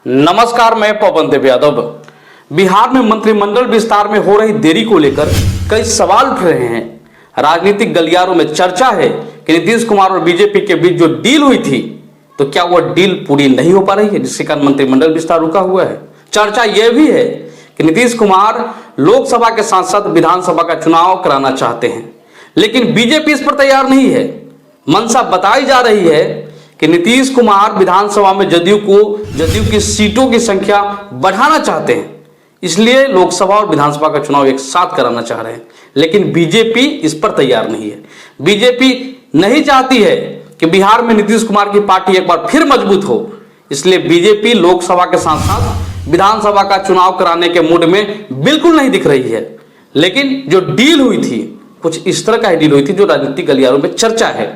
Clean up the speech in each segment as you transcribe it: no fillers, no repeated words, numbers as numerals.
नमस्कार, मैं पवन देव यादव। बिहार में मंत्रिमंडल विस्तार में हो रही देरी को लेकर कई सवाल उठ रहे हैं। राजनीतिक गलियारों में चर्चा है कि नीतीश कुमार और बीजेपी के बीच जो डील हुई थी, तो क्या वह डील पूरी नहीं हो पा रही है, जिसके कारण मंत्रिमंडल विस्तार रुका हुआ है। चर्चा यह भी है कि नीतीश कुमार लोकसभा के साथ साथ विधानसभा का चुनाव कराना चाहते हैं, लेकिन बीजेपी इस पर तैयार नहीं है। मंशा बताई जा रही है कि नीतीश कुमार विधानसभा में जदयू की सीटों की संख्या बढ़ाना चाहते हैं, इसलिए लोकसभा और विधानसभा का चुनाव एक साथ कराना चाह रहे हैं, लेकिन बीजेपी इस पर तैयार नहीं है। बीजेपी नहीं चाहती है कि बिहार में नीतीश कुमार की पार्टी एक बार फिर मजबूत हो, इसलिए बीजेपी लोकसभा के साथ साथ विधानसभा का चुनाव कराने के मूड में बिल्कुल नहीं दिख रही है। लेकिन जो डील हुई थी, कुछ इस तरह का डील हुई थी जो राजनीतिक गलियारों में चर्चा है,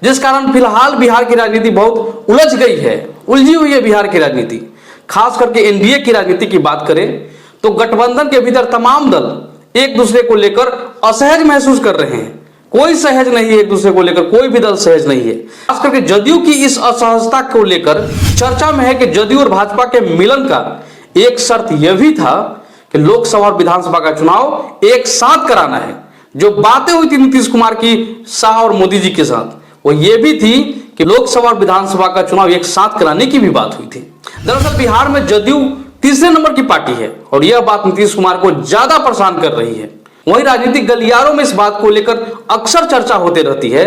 जिस कारण फिलहाल बिहार की राजनीति बहुत उलझ गई है, उलझी हुई है बिहार की राजनीति। खास करके एनडीए की राजनीति की बात करें तो गठबंधन के भीतर तमाम दल एक दूसरे को लेकर असहज महसूस कर रहे हैं। कोई सहज नहीं है, एक दूसरे को लेकर कोई भी दल सहज नहीं है। खास करके जदयू की इस असहजता को लेकर चर्चा में है कि जदयू और भाजपा के मिलन का एक शर्त यह भी था कि लोकसभा और विधानसभा का चुनाव एक साथ कराना है। जो बातें हुई थी नीतीश कुमार की शाह और मोदी जी के साथ, वो ये भी थी कि लोकसभा और विधानसभा का चुनाव एक साथ कराने की भी बात हुई थी। दरअसल बिहार में जदयू तीसरे नंबर की पार्टी है और यह बात नीतीश कुमार को ज्यादा परेशान कर रही है। वहीं राजनीतिक गलियारों में इस बात को लेकर अक्सर चर्चा होती रहती है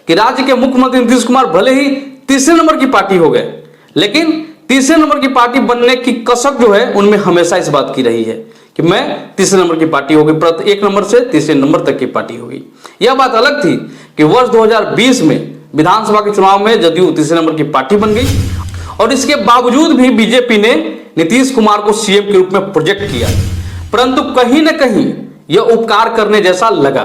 कि राज्य के मुख्यमंत्री नीतीश कुमार भले ही तीसरे नंबर की पार्टी हो गए, लेकिन तीसरे नंबर की पार्टी बनने की कसक जो है उनमें हमेशा इस बात की रही है कि मैं तीसरे नंबर की पार्टी होगी, प्रति एक नंबर से तीसरे नंबर तक की पार्टी होगी। यह बात अलग थी कि वर्ष 2020 में विधानसभा के चुनाव में जदयू तीसरे नंबर की पार्टी बन गई और इसके बावजूद भी बीजेपी ने नीतीश कुमार को सीएम के रूप में प्रोजेक्ट किया, परंतु कहीं ना कहीं यह उपकार करने जैसा लगा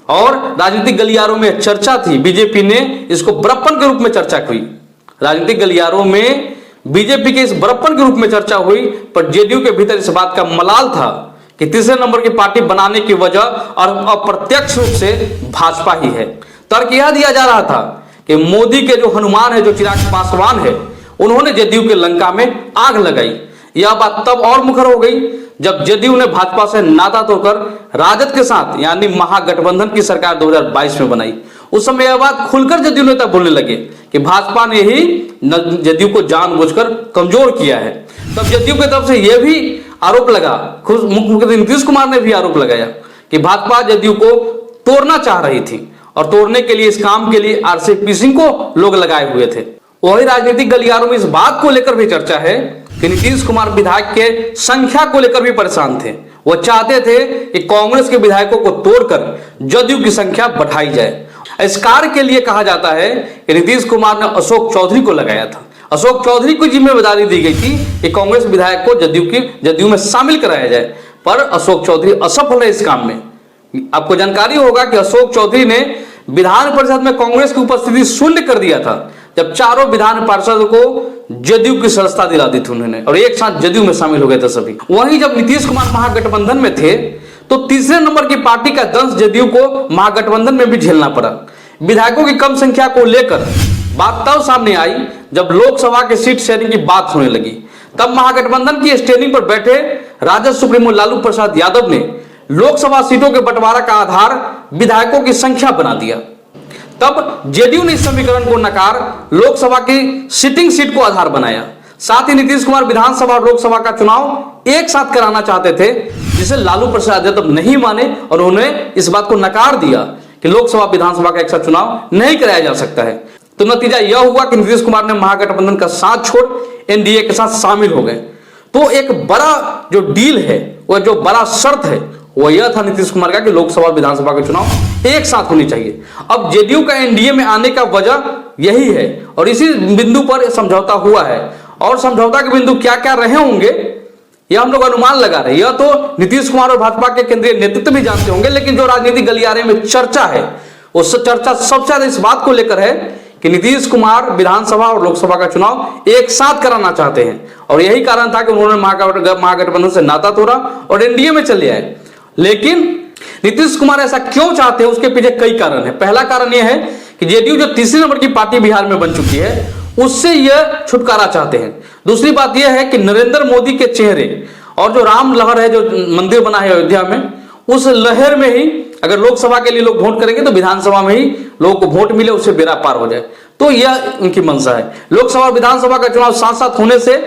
और राजनीतिक गलियारों में चर्चा थी। बीजेपी ने इसको बड़प्पन के रूप में चर्चा हुई, राजनीतिक गलियारों में बीजेपी के इस बड़प्पन के रूप में चर्चा हुई, पर जेडीयू के भीतर इस बात का मलाल था कि तीसरे नंबर की पार्टी बनाने की वजह और अप्रत्यक्ष रूप से भाजपा ही है। तर्क यह दिया जा रहा था कि मोदी के जो हनुमान है, जो चिराग पासवान है, उन्होंने जदयू के लंका में आग लगाई। यह बात तब और मुखर हो गई जब जदयू ने भाजपा से नाता तोड़कर राजद के साथ यानी महागठबंधन की सरकार 2022 में बनाई। उस समय यह बात खुलकर जदयू नेता बोलने लगे कि भाजपा ने ही जदयू को जानबूझकर कमजोर किया है। तब जदयू की तरफ से यह भी आरोप लगा, खुद मुख्यमंत्री नीतीश कुमार ने भी आरोप लगाया कि भाजपा जदयू को तोड़ना चाह रही थी और तोड़ने के लिए इस काम के लिए आरसीपी सिंह को लोग लगाए हुए थे। वही राजनीतिक गलियारों में इस बात को लेकर भी चर्चा है कि नीतीश कुमार विधायक के संख्या को लेकर भी परेशान थे। वो चाहते थे कि कांग्रेस के विधायकों को तोड़कर जदयू की संख्या बढ़ाई जाए। इस कार्य के लिए कहा जाता है कि नीतीश कुमार ने अशोक चौधरी को लगाया था। अशोक चौधरी को जिम्मेदारी दी गई थी कि कांग्रेस विधायक को जदयू में शामिल कराया जाए, पर अशोक चौधरी असफल है इस काम में। आपको जानकारी होगा कि अशोक चौधरी ने विधान परिषद में कांग्रेस की उपस्थिति शून्य कर दिया था जब चारों विधान पार्षद को जदयू की सदस्यता दिला दी थी उन्होंने और एक साथ जदयू में शामिल हो गए थे सभी। वहीं जब नीतीश कुमार महागठबंधन में थे तो तीसरे नंबर की पार्टी का दंश जदयू को महागठबंधन में भी झेलना पड़ा। विधायकों की कम संख्या को लेकर बात तब सामने आई जब लोकसभा के सीट शेयरिंग की बात होने लगी। तब महागठबंधन की स्टेरिंग पर बैठे राजद सुप्रीमो लालू प्रसाद यादव ने लोकसभा सीटों के बंटवारा का आधार विधायकों की संख्या बना दिया। तब जेडीयू ने इस समीकरण को नकार लोकसभा की सिटिंग सीट को आधार बनाया। साथ ही नीतीश कुमार विधानसभा और लोकसभा का चुनाव एक साथ कराना चाहते थे, जिसे लालू प्रसाद यादव नहीं माने और उन्होंने इस बात को नकार दिया कि लोकसभा विधानसभा का एक साथ चुनाव नहीं कराया जा सकता है। तो नतीजा यह हुआ कि नीतीश कुमार ने महागठबंधन का साथ छोड़ एनडीए के साथ शामिल हो गए। तो एक बड़ा जो डील है, वह जो बड़ा शर्त है, वह यह था नीतीश कुमार का कि लोकसभा विधानसभा के चुनाव एक साथ होनी चाहिए। अब जेडीयू का एनडीए में आने का वजह यही है और इसी बिंदु पर समझौता हुआ है। और समझौता के बिंदु क्या क्या रहे होंगे यह हम लोग अनुमान लगा रहे हैं। यह तो नीतीश कुमार और भाजपा के केंद्रीय नेतृत्व भी जानते होंगे, लेकिन जो राजनीतिक गलियारे में चर्चा है उस चर्चा सबसे ज्यादा इस बात को लेकर है कि नीतीश कुमार विधानसभा और लोकसभा का चुनाव एक साथ कराना चाहते हैं और यही कारण था कि उन्होंने महागठबंधन से नाता तोड़ा और एनडीए में चले आए। लेकिन नीतीश कुमार ऐसा क्यों चाहते हैं, उसके पीछे कई कारण है। पहला कारण यह है कि जेडीयू जो तीसरे नंबर की पार्टी बिहार में बन चुकी है, उससे यह छुटकारा चाहते हैं। दूसरी बात यह है कि नरेंद्र मोदी के चेहरे और जो राम लहर है, जो मंदिर बना है अयोध्या में, उस लहर में ही अगर लोकसभा के लिए लोग वोट करेंगे तो विधानसभा में ही लोगों को वोट मिले, उससे बेड़ा पार हो जाए। तो यह उनकी मंशा है। लोकसभा और विधानसभा का चुनाव साथ साथ होने से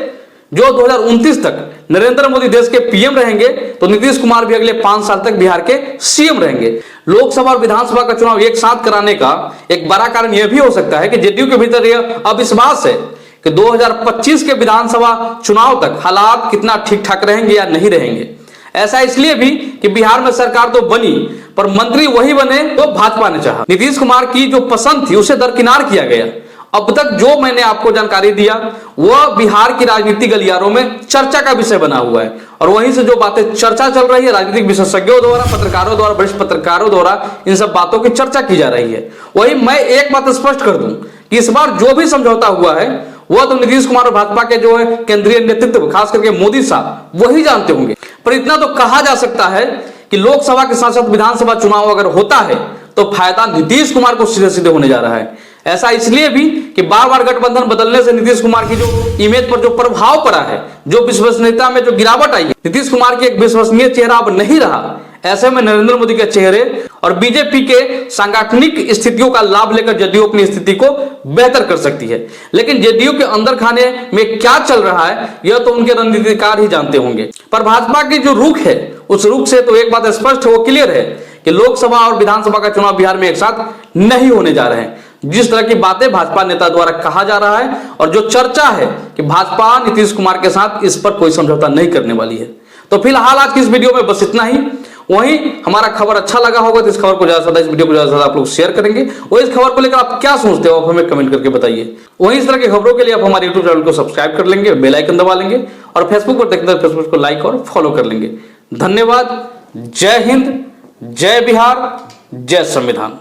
जो 2029 तक नरेंद्र मोदी देश के पीएम रहेंगे तो नीतीश कुमार भी अगले 5 साल तक बिहार के सीएम रहेंगे। लोकसभा और विधानसभा का चुनाव एक साथ कराने का एक बड़ा कारण यह भी हो सकता है कि जेडीयू के भीतर यह अविश्वास है कि 2025 के विधानसभा चुनाव तक हालात कितना ठीक ठाक रहेंगे या नहीं रहेंगे। ऐसा इसलिए भी कि बिहार में सरकार तो बनी पर मंत्री वही बने तो भाजपा ने चाहा। नीतीश कुमार की जो पसंद थी उसे दरकिनार किया गया। अब तक जो मैंने आपको जानकारी दिया वह बिहार की राजनीतिक गलियारों में चर्चा का विषय बना हुआ है और वहीं से जो बातें चर्चा चल रही है, राजनीतिक विशेषज्ञों द्वारा, पत्रकारों द्वारा, वरिष्ठ पत्रकारों द्वारा इन सब बातों की चर्चा की जा रही है। वही मैं एक बात स्पष्ट कर दूं कि इस बार जो भी समझौता हुआ है वह तो नीतीश कुमार और भाजपा के जो है केंद्रीय नेतृत्व, खास करके मोदी साहब, वही जानते होंगे। पर इतना तो कहा जा सकता है कि लोकसभा के साथ साथ विधानसभा चुनाव अगर होता है तो फायदा नीतीश कुमार को सीधे सीधे होने जा रहा है। ऐसा इसलिए भी कि बार बार गठबंधन बदलने से नीतीश कुमार की जो इमेज पर जो प्रभाव पड़ा है, जो विश्वसनीयता में जो गिरावट आई है, नीतीश कुमार की एक विश्वसनीय चेहरा अब नहीं रहा। ऐसे में नरेंद्र मोदी के चेहरे और बीजेपी के सांगठनिक स्थितियों का लाभ लेकर जेडीयू अपनी स्थिति को बेहतर कर सकती है। लेकिन जेडीयू के अंदर खाने में क्या चल रहा है यह तो उनके रणनीतिकार ही जानते होंगे। पर भाजपा की जो रुख है उस रुख से तो एक बात स्पष्ट है, वो क्लियर है कि लोकसभा और विधानसभा का चुनाव बिहार में एक साथ नहीं होने जा रहे हैं। जिस तरह की बातें भाजपा नेता द्वारा कहा जा रहा है और जो चर्चा है कि भाजपा नीतीश कुमार के साथ इस पर कोई समझौता नहीं करने वाली है। तो फिलहाल आज की इस वीडियो में बस इतना ही। वहीं हमारा खबर अच्छा लगा होगा तो इस खबर को ज्यादा से ज्यादा, इस वीडियो को ज्यादा से ज्यादा आप लोग शेयर करेंगे। और इस खबर को लेकर आप क्या सोचते हो आप हमें कमेंट करके बताइए। वहीं इस तरह की खबरों के लिए आप हमारे यूट्यूब चैनल को सब्सक्राइब कर लेंगे, बेल आइकन दबा लेंगे और फेसबुक पर देखते हैं फेसबुक को लाइक और फॉलो कर लेंगे। धन्यवाद। जय हिंद, जय बिहार, जय संविधान।